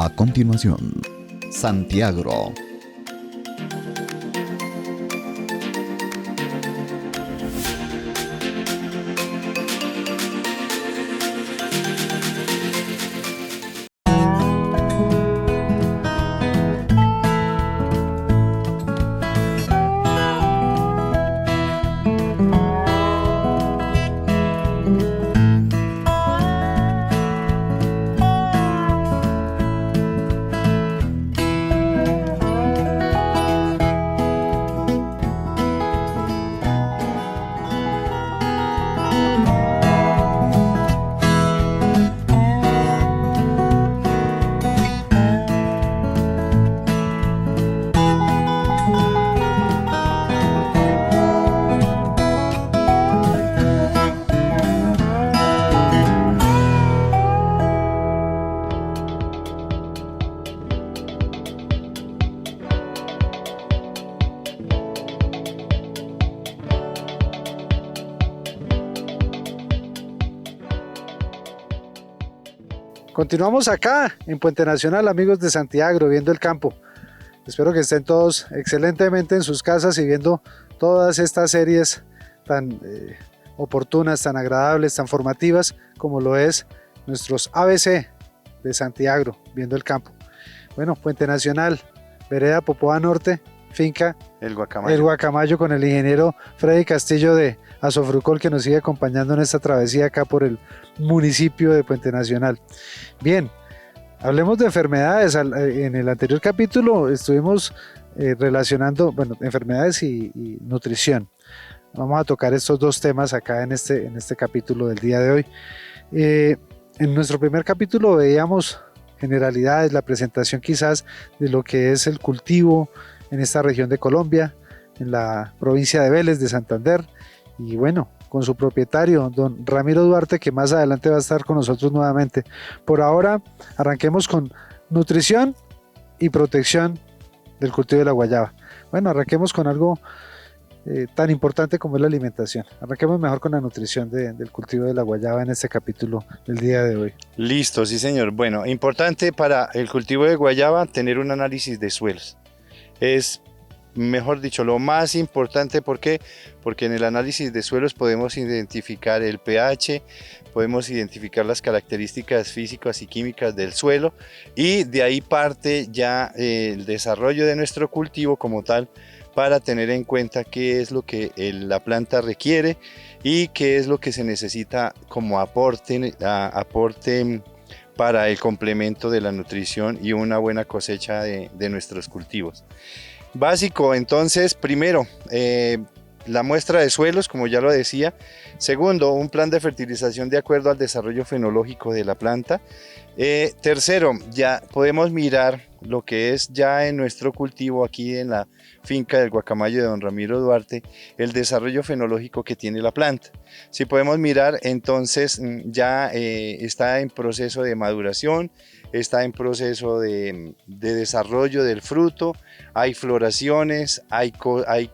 A continuación, Santiagro. Continuamos acá en Puente Nacional, amigos de Santiagro, viendo el campo. Espero que estén todos excelentemente en sus casas y viendo todas estas series tan oportunas, tan agradables, tan formativas, como lo es nuestros ABC de Santiagro, viendo el campo. Bueno, Puente Nacional, vereda Popoa Norte, finca El Guacamayo. El Guacamayo, con el ingeniero Freddy Castillo de Asofrucol, que nos sigue acompañando en esta travesía acá por el municipio de Puente Nacional. Bien, hablemos de enfermedades. En el anterior capítulo estuvimos relacionando, bueno, enfermedades y nutrición. Vamos a tocar estos dos temas acá en este capítulo del día de hoy. En nuestro primer capítulo veíamos generalidades, la presentación quizás de lo que es el cultivo en esta región de Colombia, en la provincia de Vélez de Santander, y bueno, con su propietario, don Ramiro Duarte, que más adelante va a estar con nosotros nuevamente. Por ahora, arranquemos con nutrición y protección del cultivo de la guayaba. Bueno, arranquemos con algo tan importante como es la alimentación. Arranquemos mejor con la nutrición del cultivo de la guayaba en este capítulo del día de hoy. Listo, sí señor. Bueno, importante para el cultivo de guayaba tener un análisis de suelos. Es, mejor dicho, lo más importante. ¿Por qué? Porque en el análisis de suelos podemos identificar el pH, podemos identificar las características físicas y químicas del suelo, y de ahí parte ya el desarrollo de nuestro cultivo como tal, para tener en cuenta qué es lo que la planta requiere y qué es lo que se necesita como aporte para el complemento de la nutrición y una buena cosecha de nuestros cultivos. Básico, entonces, primero, la muestra de suelos, como ya lo decía. Segundo, un plan de fertilización de acuerdo al desarrollo fenológico de la planta. Tercero, ya podemos mirar lo que es ya en nuestro cultivo aquí en la finca del Guacamayo de don Ramiro Duarte, el desarrollo fenológico que tiene la planta. Si podemos mirar, entonces ya está en proceso de maduración, está en proceso de desarrollo del fruto, hay floraciones, hay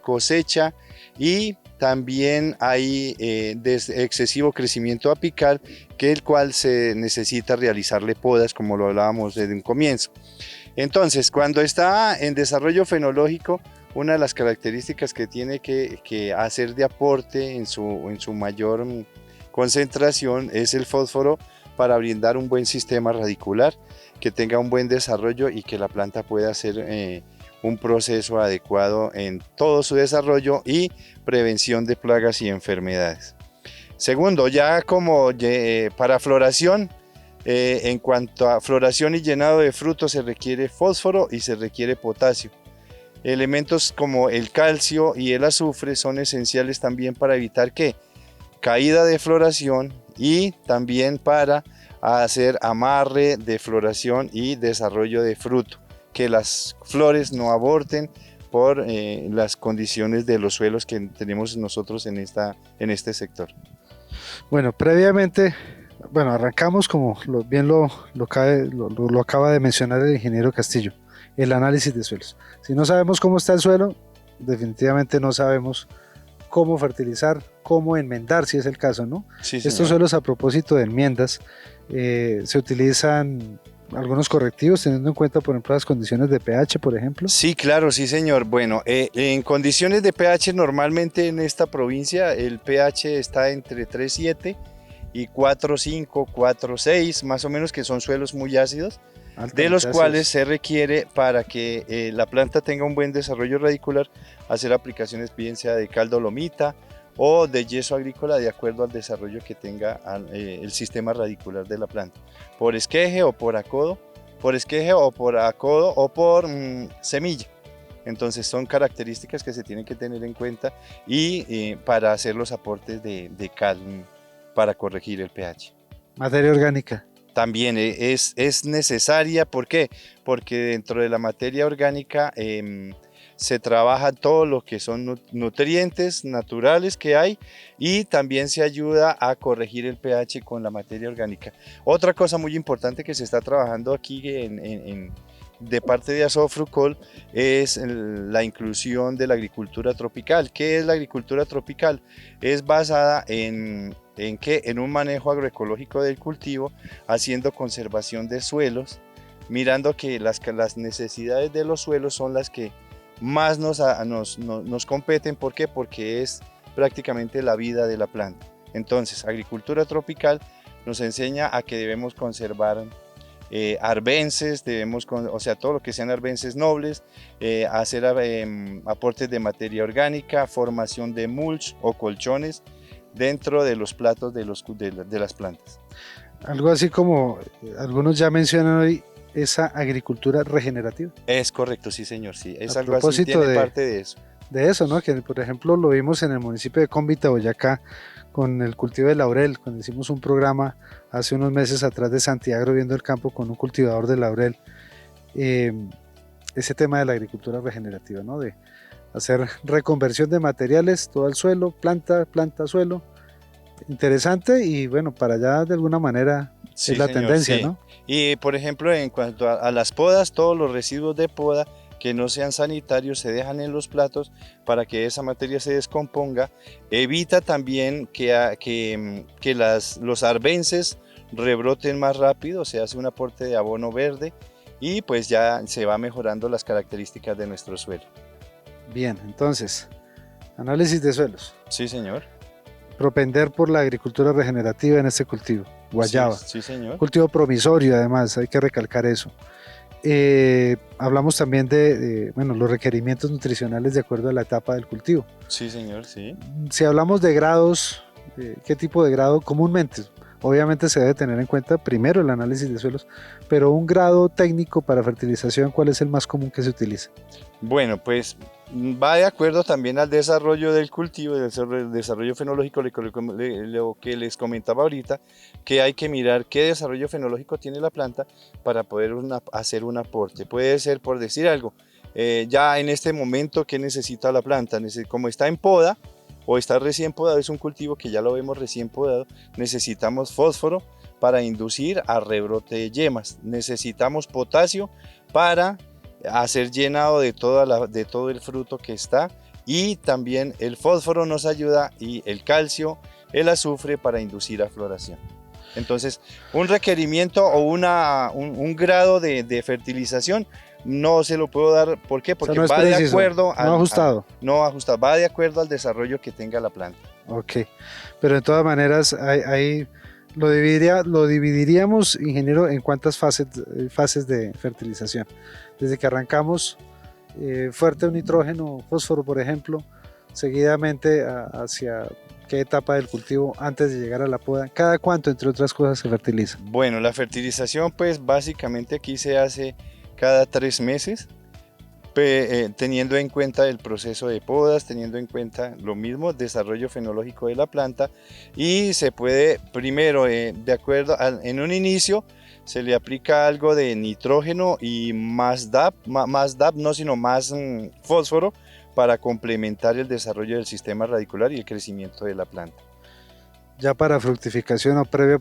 cosecha, y también hay excesivo crecimiento apical, que el cual se necesita realizarle podas, como lo hablábamos desde un comienzo. Entonces, cuando está en desarrollo fenológico, una de las características que tiene que hacer de aporte en su mayor concentración es el fósforo, para brindar un buen sistema radicular, que tenga un buen desarrollo y que la planta pueda hacer un proceso adecuado en todo su desarrollo y prevención de plagas y enfermedades. Segundo, ya como para floración, en cuanto a floración y llenado de frutos, se requiere fósforo y se requiere potasio. Elementos como el calcio y el azufre son esenciales también para evitar caída de floración, y también para hacer amarre de floración y desarrollo de fruto, que las flores no aborten por las condiciones de los suelos que tenemos nosotros en este sector. Bueno, previamente, arrancamos como bien lo acaba de mencionar el ingeniero Castillo, el análisis de suelos. Si no sabemos cómo está el suelo, definitivamente no sabemos cómo fertilizar, cómo enmendar, si es el caso, ¿no? Sí, estos suelos, a propósito de enmiendas, se utilizan algunos correctivos teniendo en cuenta, por ejemplo, las condiciones de pH, por ejemplo? Sí, claro, sí, señor. Bueno, en condiciones de pH, normalmente en esta provincia el pH está entre 3,7 y 4,5, 4,6, más o menos, que son suelos muy ácidos, de los Altamente cuales ácidos. se requiere para que la planta tenga un buen desarrollo radicular, hacer aplicaciones bien sea de caldo lomita o de yeso agrícola de acuerdo al desarrollo que tenga el sistema radicular de la planta, por esqueje o por acodo, o por semilla. Entonces son características que se tienen que tener en cuenta y para hacer los aportes de cal para corregir el pH. Materia orgánica. También es necesaria, ¿por qué? Porque dentro de la materia orgánica se trabaja todo lo que son nutrientes naturales que hay y también se ayuda a corregir el pH con la materia orgánica. Otra cosa muy importante que se está trabajando aquí de parte de Asofrucol es la inclusión de la agricultura tropical. ¿Qué es la agricultura tropical? Es basada en un manejo agroecológico del cultivo, haciendo conservación de suelos, mirando que las necesidades de los suelos son las que más nos competen. ¿Por qué? Porque es prácticamente la vida de la planta. Entonces, agricultura tropical nos enseña a que debemos conservar arbences, o sea, todo lo que sean arbences nobles, hacer aportes de materia orgánica, formación de mulch o colchones dentro de los platos de las plantas. Algo así como algunos ya mencionan hoy, esa agricultura regenerativa. Es correcto, sí señor, sí, es A algo así, propósito tiene parte de eso. de eso, ¿no? Que por ejemplo lo vimos en el municipio de Cómbita, Boyacá, con el cultivo de laurel, cuando hicimos un programa hace unos meses atrás de Santiago viendo el campo con un cultivador de laurel. Ese tema de la agricultura regenerativa, ¿no? De hacer reconversión de materiales, todo el suelo, planta, suelo. Interesante y bueno, para allá de alguna manera Sí, es la señor, tendencia, sí. ¿no? Y por ejemplo, en cuanto a las podas, todos los residuos de poda que no sean sanitarios se dejan en los platos para que esa materia se descomponga. Evita también que los arbences rebroten más rápido, se hace un aporte de abono verde y pues ya se va mejorando las características de nuestro suelo. Bien, entonces, análisis de suelos. Sí, señor. Propender por la agricultura regenerativa en este cultivo, guayaba. Sí, sí, señor. Cultivo promisorio, además, hay que recalcar eso. Hablamos también de bueno, los requerimientos nutricionales de acuerdo a la etapa del cultivo. Sí, señor, sí. Si hablamos de grados, ¿qué tipo de grado comúnmente? Obviamente se debe tener en cuenta primero el análisis de suelos, pero un grado técnico para fertilización, ¿cuál es el más común que se utiliza? Bueno, pues va de acuerdo también al desarrollo del cultivo, del desarrollo fenológico, lo que les comentaba ahorita, que hay que mirar qué desarrollo fenológico tiene la planta para poder hacer un aporte. Puede ser, por decir algo, ya en este momento, ¿qué necesita la planta? Como está en poda o está recién podado, es un cultivo que ya lo vemos recién podado, necesitamos fósforo para inducir a rebrote de yemas, necesitamos potasio para hacer llenado de todo el fruto que está, y también el fósforo nos ayuda, y el calcio, el azufre para inducir a floración. Entonces, un requerimiento o un grado de fertilización no se lo puedo dar. ¿Por qué? Porque no es va preciso, de acuerdo no ajustado. no ajustado, va de acuerdo al desarrollo que tenga la planta. Ok, pero de todas maneras ahí lo dividiríamos, ingeniero, en cuántas fases de fertilización. Desde que arrancamos fuerte un nitrógeno, fósforo, por ejemplo, seguidamente hacia qué etapa del cultivo antes de llegar a la poda, cada cuánto, entre otras cosas, se fertiliza. Bueno, la fertilización pues básicamente aquí se hace cada 3 meses, teniendo en cuenta el proceso de podas, teniendo en cuenta lo mismo, desarrollo fenológico de la planta, y se puede primero, de acuerdo en un inicio, se le aplica algo de nitrógeno y más DAP, no, sino más fósforo, para complementar el desarrollo del sistema radicular y el crecimiento de la planta. Ya para fructificación o previa,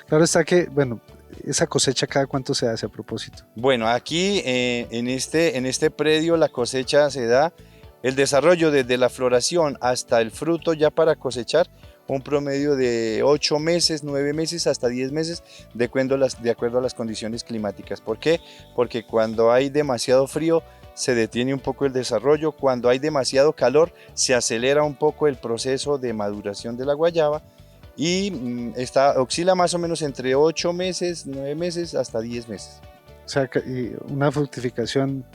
claro está que, bueno, esa cosecha cada cuánto se hace a propósito. Bueno, aquí en este predio la cosecha se da, el desarrollo desde la floración hasta el fruto ya para cosechar, un promedio de 8 meses, 9 meses, hasta 10 meses, de acuerdo a las condiciones climáticas. ¿Por qué? Porque cuando hay demasiado frío, se detiene un poco el desarrollo. Cuando hay demasiado calor, se acelera un poco el proceso de maduración de la guayaba y oscila más o menos entre 8 meses, 9 meses, hasta 10 meses. O sea, ¿y una fructificación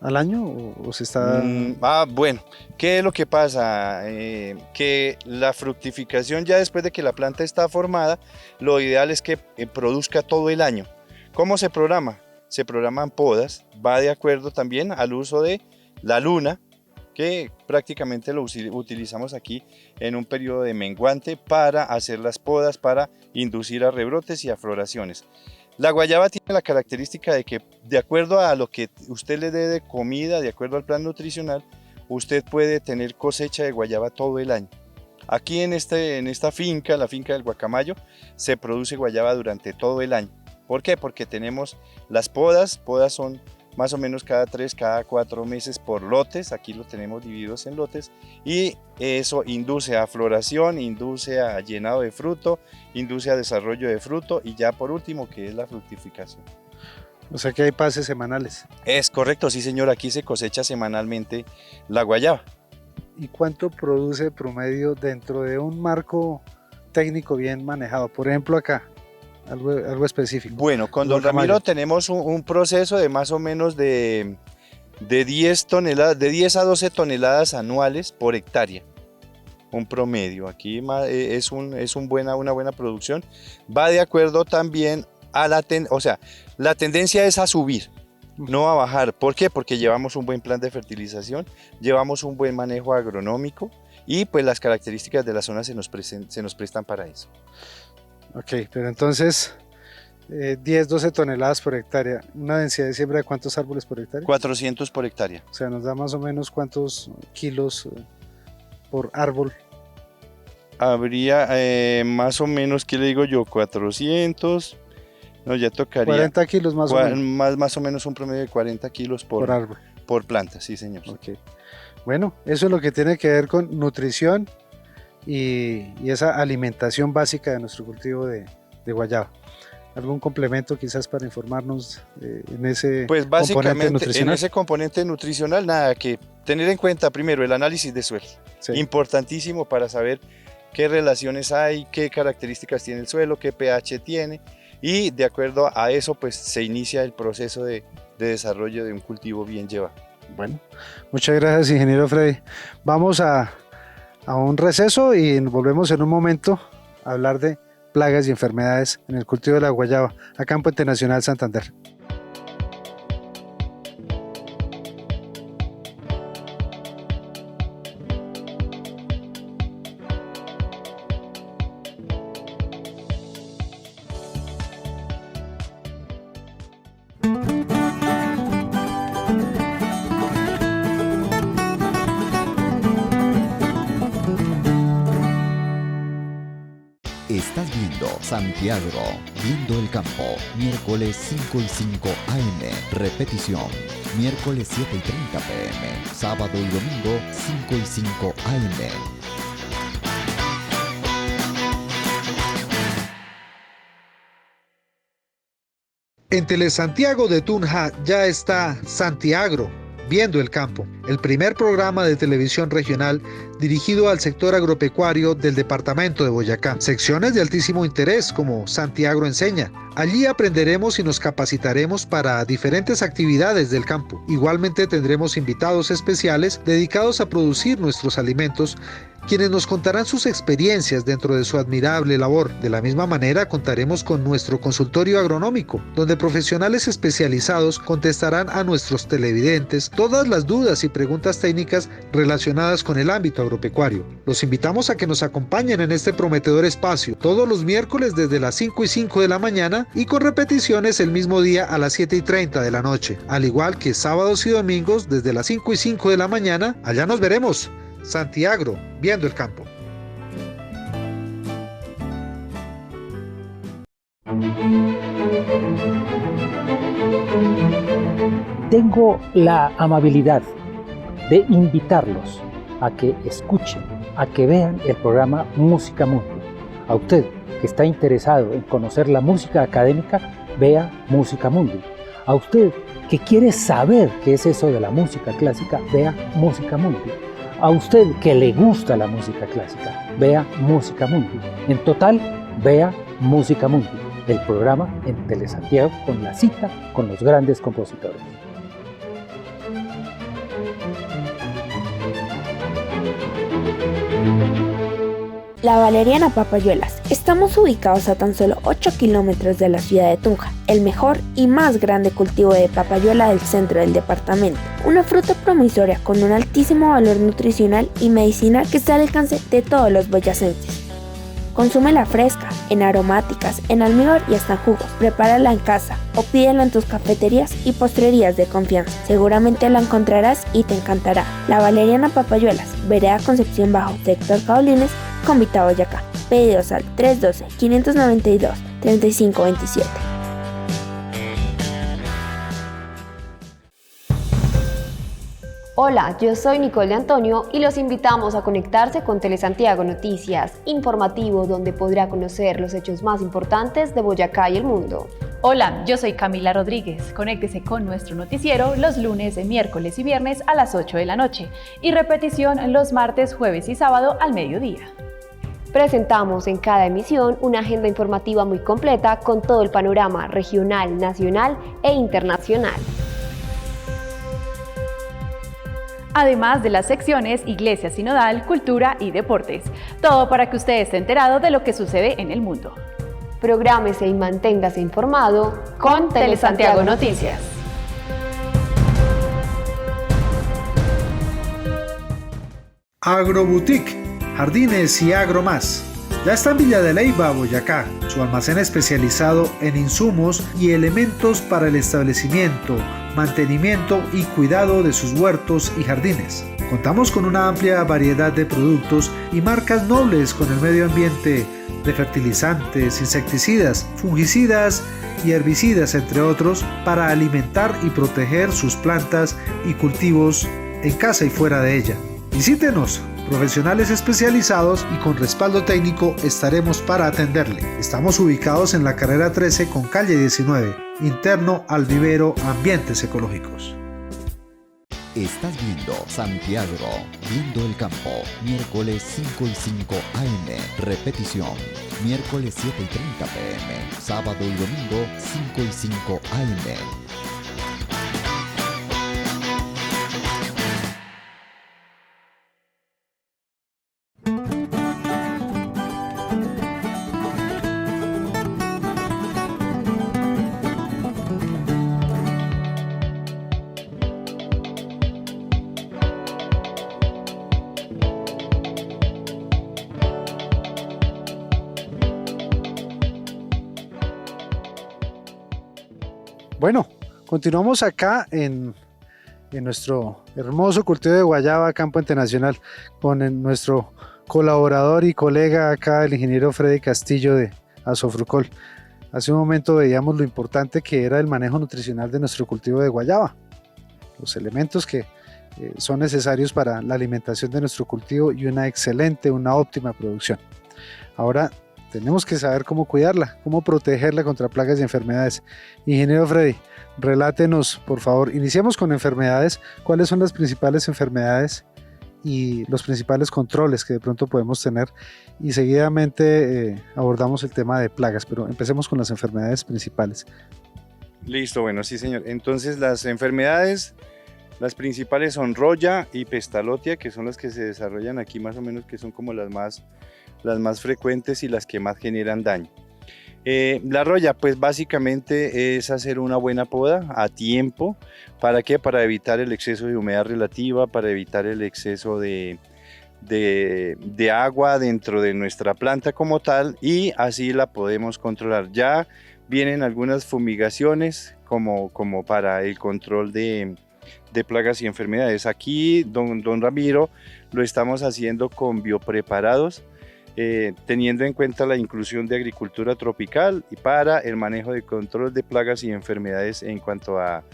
al año o se está...? Bueno, ¿qué es lo que pasa? Que la fructificación, ya después de que la planta está formada, lo ideal es que produzca todo el año. ¿Cómo se programa? Se programan podas, va de acuerdo también al uso de la luna, que prácticamente lo utilizamos aquí en un periodo de menguante para hacer las podas, para inducir a rebrotes y a floraciones. La guayaba tiene la característica de que, de acuerdo a lo que usted le dé de comida, de acuerdo al plan nutricional, usted puede tener cosecha de guayaba todo el año. Aquí en esta finca, la finca del Guacamayo, se produce guayaba durante todo el año. ¿Por qué? Porque tenemos las podas son más o menos cada 3, cada 4 meses por lotes, aquí los tenemos divididos en lotes, y eso induce a floración, induce a llenado de fruto, induce a desarrollo de fruto, y ya por último, que es la fructificación. O sea que hay pases semanales. Es correcto, sí señor, aquí se cosecha semanalmente la guayaba. ¿Y cuánto produce promedio dentro de un marco técnico bien manejado? Por ejemplo acá, algo específico. Bueno, con don Ramiro tenemos un proceso de más o menos de 10 a 12 toneladas anuales por hectárea, un promedio. Aquí es una buena producción. Va de acuerdo también a la tendencia es a subir, no a bajar. ¿Por qué? Porque llevamos un buen plan de fertilización, llevamos un buen manejo agronómico y pues las características de la zona se nos prestan para eso. Ok, pero entonces 10, 12 toneladas por hectárea. ¿Una densidad de siembra de cuántos árboles por hectárea? 400 por hectárea. O sea, nos da más o menos cuántos kilos por árbol. Habría más o menos, ¿qué le digo yo? 400. No, ya tocaría. 40 kilos más o menos. Más o menos un promedio de 40 kilos por árbol. Por planta, sí señor. Okay. Bueno, eso es lo que tiene que ver con nutrición y esa alimentación básica de nuestro cultivo de guayaba. ¿Algún complemento quizás para informarnos en ese pues componente nutricional? En ese componente nutricional, nada, que tener en cuenta primero el análisis de suelo. Sí. Importantísimo para saber qué relaciones hay, qué características tiene el suelo, qué pH tiene, y de acuerdo a eso pues se inicia el proceso de desarrollo de un cultivo bien llevado. Bueno, muchas gracias, ingeniero Freddy. Vamos a un receso y volvemos en un momento a hablar de plagas y enfermedades en el cultivo de la guayaba, acá en Puente Nacional Santander. Estás viendo Santiagro, viendo el campo, miércoles 5:05 AM, repetición, miércoles 7:30 PM, sábado y domingo 5:05 AM. En Telesantiago de Tunja ya está Santiagro, viendo el campo, el primer programa de televisión regional dirigido al sector agropecuario del departamento de Boyacá. Secciones de altísimo interés como Santiagro Enseña. Allí aprenderemos y nos capacitaremos para diferentes actividades del campo. Igualmente tendremos invitados especiales dedicados a producir nuestros alimentos, quienes nos contarán sus experiencias dentro de su admirable labor. De la misma manera contaremos con nuestro consultorio agronómico, donde profesionales especializados contestarán a nuestros televidentes todas las dudas y preguntas técnicas relacionadas con el ámbito agropecuario. Los invitamos a que nos acompañen en este prometedor espacio todos los miércoles desde las 5:05 de la mañana y con repeticiones el mismo día a las 7:30 de la noche, al igual que sábados y domingos desde las 5:05 de la mañana. Allá nos veremos. Santiagro, viendo el campo. Tengo la amabilidad de invitarlos a que escuchen a que vean el programa Música Mundi. A usted que está interesado en conocer la música académica, vea Música Mundi. A usted que quiere saber qué es eso de la música clásica, vea Música Mundi. A usted que le gusta la música clásica, vea Música Mundi. En total, vea Música Mundi, el programa en Telesantiago con la cita con los grandes compositores. La Valeriana Papayuelas. Estamos ubicados a tan solo 8 kilómetros de la ciudad de Tunja, el mejor y más grande cultivo de papayuela del centro del departamento. Una fruta promisoria con un altísimo valor nutricional y medicinal que está al alcance de todos los boyacenses. Consúmela fresca, en aromáticas, en almíbar y hasta en jugos. Prepárala en casa o pídela en tus cafeterías y postrerías de confianza. Seguramente la encontrarás y te encantará. La Valeriana Papayuelas, vereda Concepción Bajo, sector Caolines, Convita, Boyacá. Pedidos al 312-592-3527. Hola, yo soy Nicole de Antonio y los invitamos a conectarse con Telesantiago Noticias, informativo donde podrá conocer los hechos más importantes de Boyacá y el mundo. Hola, yo soy Camila Rodríguez. Conéctese con nuestro noticiero los lunes, miércoles y viernes a las 8 de la noche y repetición los martes, jueves y sábado al mediodía. Presentamos en cada emisión una agenda informativa muy completa con todo el panorama regional, nacional e internacional. Además de las secciones Iglesia Sinodal, Cultura y Deportes. Todo para que usted esté enterado de lo que sucede en el mundo. Prográmese y manténgase informado con Telesantiago Noticias. Agroboutique, jardines y agro más. Ya está en Villa de Leyva, Boyacá, su almacén especializado en insumos y elementos para el establecimiento, mantenimiento y cuidado de sus huertos y jardines. Contamos con una amplia variedad de productos y marcas nobles con el medio ambiente de fertilizantes, insecticidas, fungicidas y herbicidas, entre otros, para alimentar y proteger sus plantas y cultivos en casa y fuera de ella. Visítenos. Profesionales especializados y con respaldo técnico estaremos para atenderle. Estamos ubicados en la carrera 13 con calle 19, interno al vivero Ambientes Ecológicos. Estás viendo Santiago, viendo el campo, miércoles 5 y 5 AM, repetición, miércoles 7 y 30 PM, sábado y domingo 5 y 5 AM. Bueno, continuamos acá en nuestro hermoso cultivo de guayaba acá en Puente Nacional con nuestro colaborador y colega acá, el ingeniero Freddy Castillo de Asofrucol. Hace un momento veíamos lo importante que era el manejo nutricional de nuestro cultivo de guayaba, los elementos que son necesarios para la alimentación de nuestro cultivo y una óptima producción. Ahora tenemos que saber cómo cuidarla, cómo protegerla contra plagas y enfermedades. Ingeniero Freddy, relátenos, por favor. Iniciamos con enfermedades. ¿Cuáles son las principales enfermedades y los principales controles que de pronto podemos tener? Y seguidamente abordamos el tema de plagas, pero empecemos con las enfermedades principales. Listo, bueno, sí señor. Entonces las enfermedades, las principales son roya y pestalotia, que son las que se desarrollan aquí más o menos, que son como las más frecuentes y las que más generan daño. La roya, pues básicamente es hacer una buena poda a tiempo. ¿Para qué? Para evitar el exceso de humedad relativa, para evitar el exceso de agua dentro de nuestra planta como tal, y así la podemos controlar. Ya vienen algunas fumigaciones como para el control de plagas y enfermedades. Aquí, don Ramiro, lo estamos haciendo con biopreparados, teniendo en cuenta la inclusión de agricultura tropical y para el manejo de control de plagas y enfermedades. En cuanto a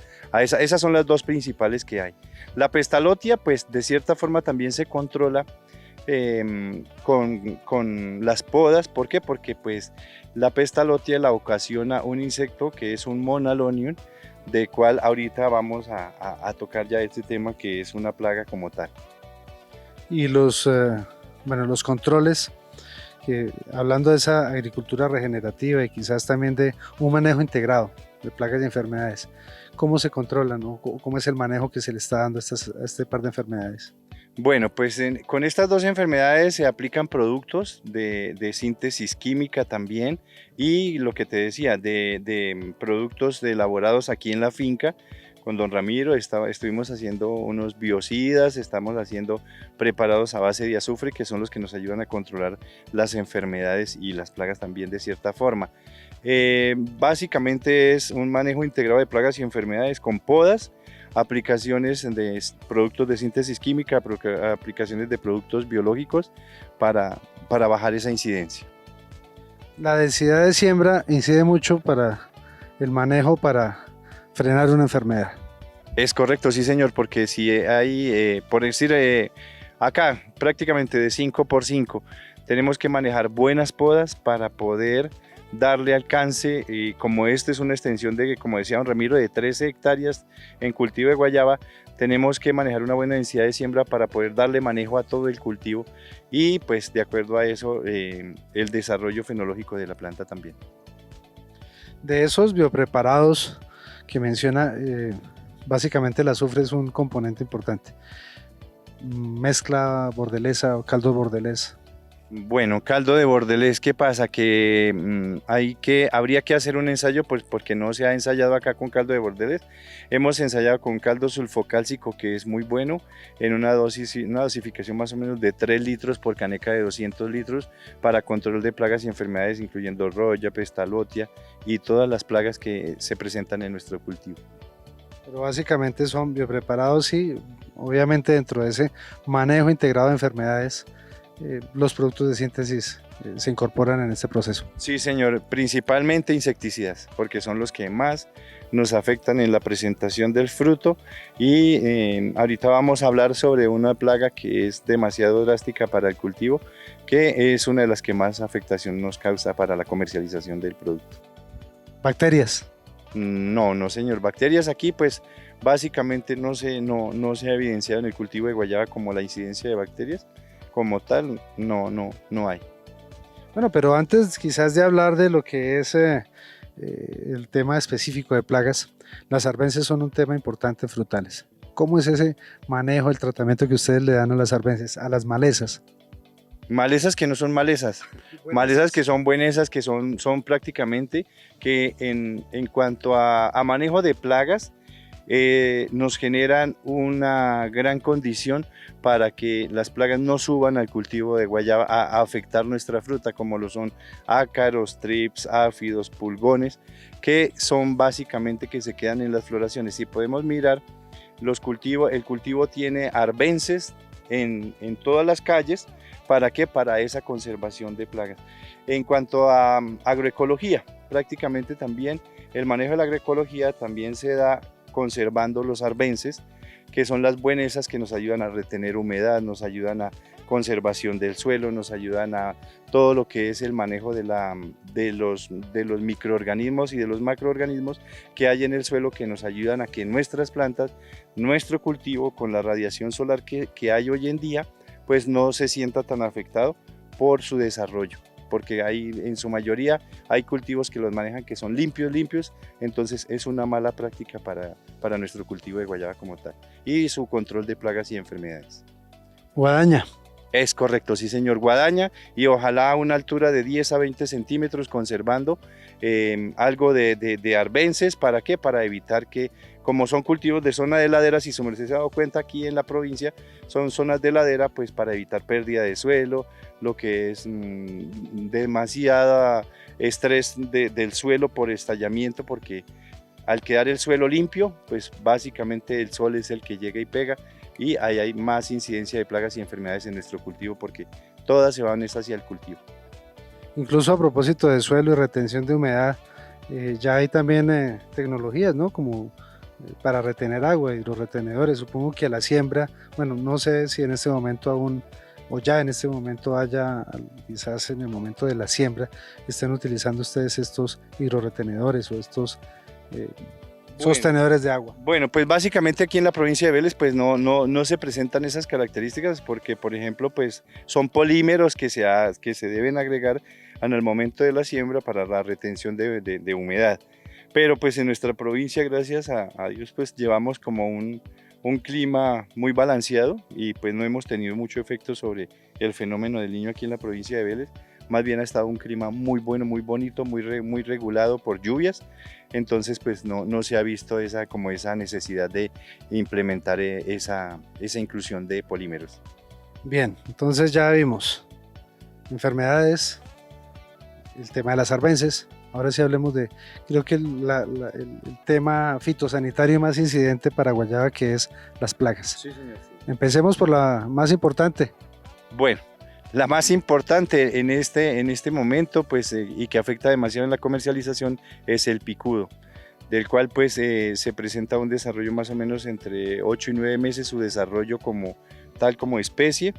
esas son las dos principales que hay. La pestalotia, pues de cierta forma también se controla con las podas. ¿Por qué? Porque pues la pestalotia la ocasiona un insecto que es un monalonium, de cual ahorita vamos a tocar ya este tema, que es una plaga como tal. Y los controles, que hablando de esa agricultura regenerativa y quizás también de un manejo integrado de plagas y enfermedades, ¿cómo se controlan, o cómo es el manejo que se le está dando a este par de enfermedades? Bueno, pues con estas dos enfermedades se aplican productos de síntesis química también, y lo que te decía, de productos elaborados aquí en la finca. Con don Ramiro estuvimos haciendo unos biocidas, estamos haciendo preparados a base de azufre, que son los que nos ayudan a controlar las enfermedades y las plagas también de cierta forma. Básicamente es un manejo integrado de plagas y enfermedades con podas, aplicaciones de productos de síntesis química, aplicaciones de productos biológicos para bajar esa incidencia. La densidad de siembra incide mucho para el manejo, para frenar una enfermedad. Es correcto, sí señor, porque si hay, por decir, acá prácticamente de 5 por 5, tenemos que manejar buenas podas para poder darle alcance, y como esta es una extensión de, como decía don Ramiro, de 13 hectáreas en cultivo de guayaba, tenemos que manejar una buena densidad de siembra para poder darle manejo a todo el cultivo, y pues de acuerdo a eso el desarrollo fenológico de la planta también. De esos biopreparados que menciona, básicamente el azufre es un componente importante. Mezcla bordelesa o caldo bordelés. Bueno, caldo de bordelés, ¿qué pasa? Que habría que hacer un ensayo, pues porque no se ha ensayado acá con caldo de bordelés. Hemos ensayado con caldo sulfocálcico, que es muy bueno, en una dosificación más o menos de 3 litros por caneca de 200 litros para control de plagas y enfermedades, incluyendo roya, pestalotia y todas las plagas que se presentan en nuestro cultivo. Pero básicamente son biopreparados, y obviamente dentro de ese manejo integrado de enfermedades, los productos de síntesis se incorporan en este proceso. Sí señor, principalmente insecticidas, porque son los que más nos afectan en la presentación del fruto, y ahorita vamos a hablar sobre una plaga que es demasiado drástica para el cultivo, que es una de las que más afectación nos causa para la comercialización del producto. ¿Bacterias? No señor, bacterias aquí pues básicamente no se ha evidenciado en el cultivo de guayaba como la incidencia de bacterias. Como tal, no hay. Bueno, pero antes quizás de hablar de lo que es el tema específico de plagas, las arbences son un tema importante en frutales. ¿Cómo es ese manejo, el tratamiento que ustedes le dan a las arbences, a las malezas? Malezas que no son malezas, malezas que son buenesas, que son prácticamente que en cuanto a manejo de plagas, nos generan una gran condición para que las plagas no suban al cultivo de guayaba a afectar nuestra fruta, como lo son ácaros, trips, áfidos, pulgones, que son básicamente que se quedan en las floraciones. Si podemos mirar el cultivo tiene arbences en todas las calles. ¿Para qué? Para esa conservación de plagas. En cuanto a agroecología, prácticamente también el manejo de la agroecología también se da conservando los arbences, que son las buenesas que nos ayudan a retener humedad, nos ayudan a conservación del suelo, nos ayudan a todo lo que es el manejo de los microorganismos y de los macroorganismos que hay en el suelo, que nos ayudan a que nuestras plantas, nuestro cultivo, con la radiación solar que hay hoy en día, pues no se sienta tan afectado por su desarrollo, porque en su mayoría hay cultivos que los manejan que son limpios, entonces es una mala práctica para nuestro cultivo de guayaba como tal, y su control de plagas y enfermedades. Guadaña. Es correcto, sí señor, guadaña, y ojalá a una altura de 10 a 20 centímetros, conservando algo de arbences. ¿Para qué? Para evitar que, como son cultivos de zona de ladera, si su merced se ha dado cuenta, aquí en la provincia son zonas de ladera, pues para evitar pérdida de suelo, lo que es demasiada estrés del suelo por estallamiento, porque al quedar el suelo limpio, pues básicamente el sol es el que llega y pega, y ahí hay más incidencia de plagas y enfermedades en nuestro cultivo, porque todas se van hacia el cultivo. Incluso a propósito de suelo y retención de humedad, ya hay también tecnologías, ¿no? Como para retener agua, hidroretenedores. Supongo que a la siembra, bueno, no sé si en este momento aún o ya en este momento haya, quizás en el momento de la siembra, estén utilizando ustedes estos hidroretenedores o estos sostenedores de agua? Bueno, pues básicamente aquí en la provincia de Vélez pues no se presentan esas características porque, por ejemplo, pues son polímeros que se deben agregar en el momento de la siembra para la retención de humedad. Pero pues en nuestra provincia, gracias a Dios, pues llevamos como un clima muy balanceado y pues no hemos tenido mucho efecto sobre el fenómeno del Niño aquí en la provincia de Vélez. Más bien ha estado un clima muy bueno, muy bonito, muy regulado por lluvias. Entonces pues no se ha visto esa necesidad de implementar esa inclusión de polímeros. Bien, entonces ya vimos enfermedades, el tema de las arbences. Ahora sí hablemos de, creo que el tema fitosanitario más incidente para guayaba, que es las plagas. Sí, señor. Sí. Empecemos por la más importante. Bueno, la más importante en este momento, pues, y que afecta demasiado en la comercialización, es el picudo, del cual pues se presenta un desarrollo más o menos entre 8 y 9 meses, su desarrollo como especie.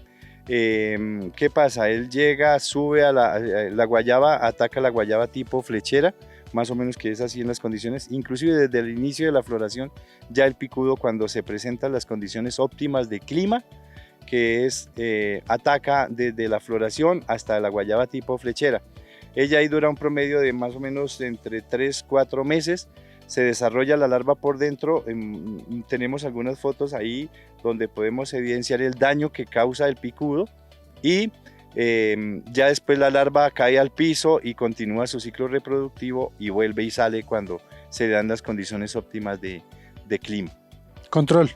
¿Qué pasa? Él llega, sube a la guayaba, ataca la guayaba tipo flechera, más o menos, que es así en las condiciones, inclusive desde el inicio de la floración, ya el picudo, cuando se presentan las condiciones óptimas de clima, que es ataca desde la floración hasta la guayaba tipo flechera. Ella ahí dura un promedio de más o menos entre 3-4 meses, se desarrolla la larva por dentro. Tenemos algunas fotos ahí donde podemos evidenciar el daño que causa el picudo y ya después la larva cae al piso y continúa su ciclo reproductivo y vuelve y sale cuando se dan las condiciones óptimas de clima. Control.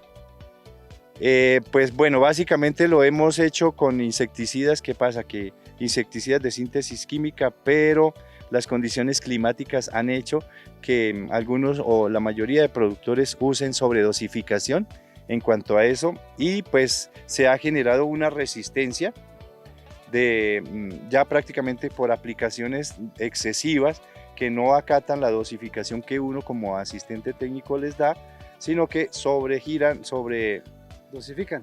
Pues bueno, básicamente lo hemos hecho con insecticidas. ¿Qué pasa? Que insecticidas de síntesis química, pero las condiciones climáticas han hecho que algunos o la mayoría de productores usen sobredosificación en cuanto a eso, y pues se ha generado una resistencia ya prácticamente por aplicaciones excesivas que no acatan la dosificación que uno como asistente técnico les da, sino que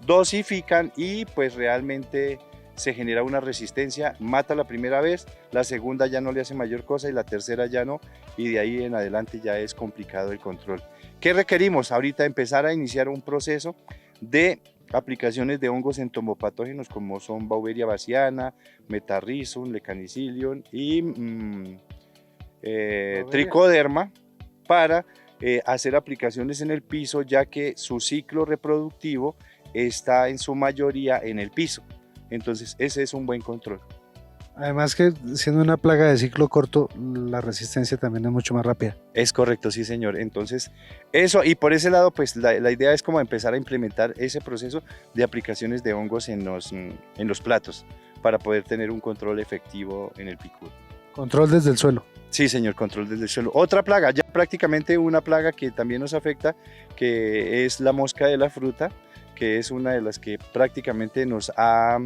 dosifican y pues realmente se genera una resistencia, mata la primera vez, la segunda ya no le hace mayor cosa y la tercera ya no, y de ahí en adelante ya es complicado el control. ¿Qué requerimos? Ahorita empezar a iniciar un proceso de aplicaciones de hongos entomopatógenos como son Beauveria bassiana, Metarrhizum, Lecanicilium y Tricoderma, para hacer aplicaciones en el piso, ya que su ciclo reproductivo está en su mayoría en el piso. Entonces ese es un buen control. Además que siendo una plaga de ciclo corto, la resistencia también es mucho más rápida. Es correcto, sí señor. Entonces eso, y por ese lado pues la idea es como empezar a implementar ese proceso de aplicaciones de hongos en los platos para poder tener un control efectivo en el picudo. Control desde el suelo. Sí señor, control desde el suelo. Otra plaga, ya prácticamente una plaga que también nos afecta, que es la mosca de la fruta, que es una de las que prácticamente nos ha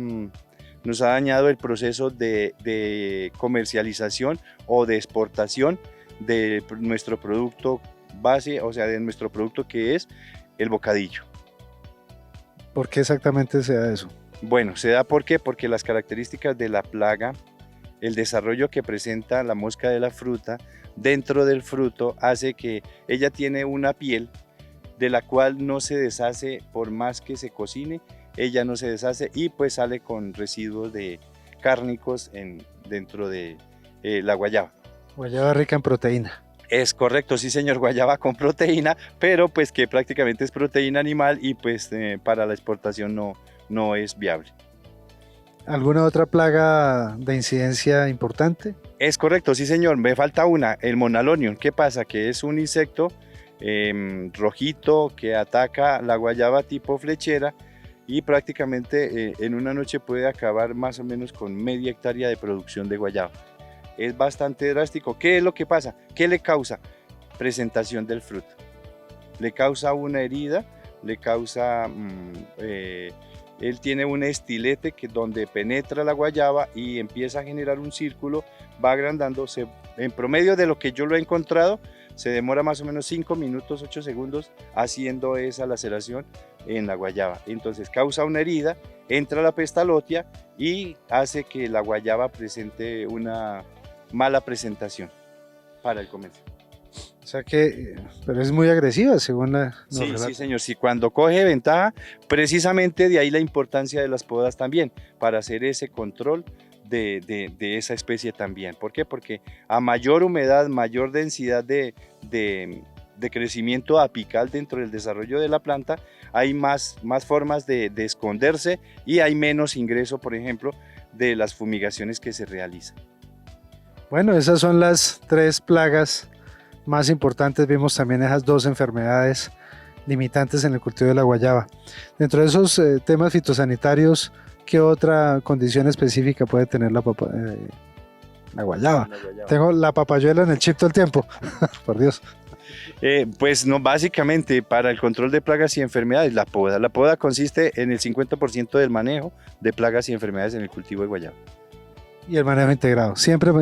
dañado el proceso de comercialización o de exportación de nuestro producto base, o sea, de nuestro producto que es el bocadillo. ¿Por qué exactamente se da eso? Bueno, se da porque las características de la plaga, el desarrollo que presenta la mosca de la fruta dentro del fruto, hace que ella tiene una piel de la cual no se deshace por más que se cocine, ella no se deshace y pues sale con residuos de cárnicos dentro de la guayaba. Guayaba rica en proteína. Es correcto, sí señor, guayaba con proteína, pero pues que prácticamente es proteína animal y pues para la exportación no es viable. ¿Alguna otra plaga de incidencia importante? Es correcto, sí señor, me falta una, el Monalonium. ¿Qué pasa? Que es un insecto rojito que ataca la guayaba tipo flechera y prácticamente en una noche puede acabar más o menos con media hectárea de producción de guayaba. Es bastante drástico. ¿Qué es lo que pasa? ¿Qué le causa? Presentación del fruto. Le causa una herida, le causa... él tiene un estilete donde penetra la guayaba y empieza a generar un círculo, va agrandándose. En promedio de lo que yo lo he encontrado, se demora más o menos 5 minutos, 8 segundos haciendo esa laceración en la guayaba. Entonces causa una herida, entra la pestalotia y hace que la guayaba presente una mala presentación para el comercio. O sea que, pero es muy agresiva según la... Sí, sí, señor, sí, cuando coge ventaja, precisamente de ahí la importancia de las podas también, para hacer ese control de esa especie también. ¿Por qué? Porque a mayor humedad, mayor densidad de crecimiento apical dentro del desarrollo de la planta, hay más formas de esconderse y hay menos ingreso, por ejemplo, de las fumigaciones que se realizan. Bueno, esas son las 3 plagas más importantes. Vimos también esas 2 enfermedades limitantes en el cultivo de la guayaba. Dentro de esos temas fitosanitarios, ¿qué otra condición específica puede tener la guayaba? Tengo la papayuela en el chip todo el tiempo, por Dios. Pues no, básicamente para el control de plagas y enfermedades, la poda. La poda consiste en el 50% del manejo de plagas y enfermedades en el cultivo de guayaba. Y el manejo integrado. Siempre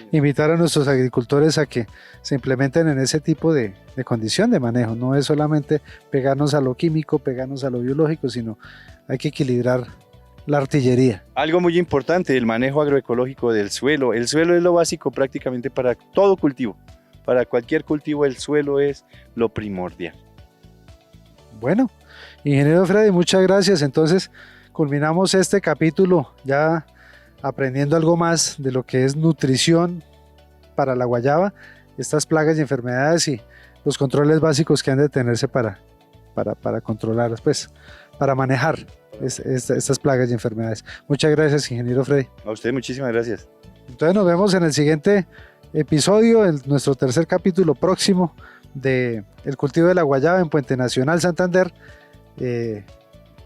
invitar a nuestros agricultores a que se implementen en ese tipo de condición de manejo. No es solamente pegarnos a lo químico, pegarnos a lo biológico, sino hay que equilibrar la artillería. Algo muy importante, el manejo agroecológico del suelo. El suelo es lo básico prácticamente para todo cultivo. Para cualquier cultivo el suelo es lo primordial. Bueno, ingeniero Freddy, muchas gracias. Entonces culminamos este capítulo ya aprendiendo algo más de lo que es nutrición para la guayaba, estas plagas y enfermedades y los controles básicos que han de tenerse para controlarlas, pues, para manejar estas plagas y enfermedades. Muchas gracias, ingeniero Freddy. A usted muchísimas gracias. Entonces nos vemos en el siguiente episodio, en nuestro tercer capítulo próximo de El cultivo de la guayaba en Puente Nacional, Santander.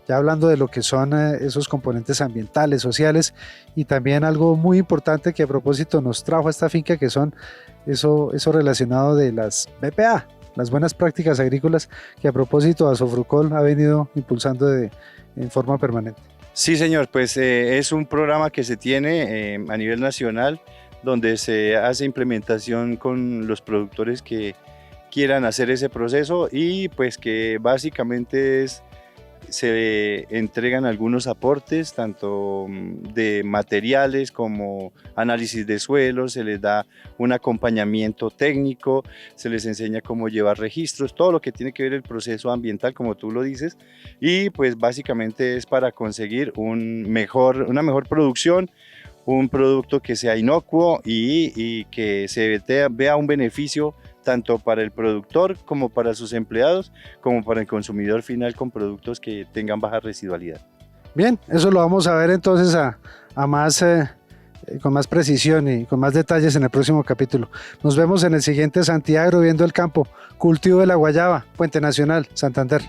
Ya hablando de lo que son esos componentes ambientales, sociales y también algo muy importante que a propósito nos trajo a esta finca, que son eso relacionado de las BPA, las buenas prácticas agrícolas, que a propósito Asofrucol ha venido impulsando en forma permanente. Sí, señor, pues es un programa que se tiene a nivel nacional, donde se hace implementación con los productores que quieran hacer ese proceso y pues que básicamente se entregan algunos aportes, tanto de materiales como análisis de suelos, se les da un acompañamiento técnico, se les enseña cómo llevar registros, todo lo que tiene que ver el proceso ambiental, como tú lo dices, y pues básicamente es para conseguir una mejor producción, un producto que sea inocuo y que se vea un beneficio tanto para el productor como para sus empleados, como para el consumidor final con productos que tengan baja residualidad. Bien, eso lo vamos a ver entonces con más precisión y con más detalles en el próximo capítulo. Nos vemos en el siguiente Santiagro Viendo el Campo, cultivo de la guayaba, Puente Nacional, Santander.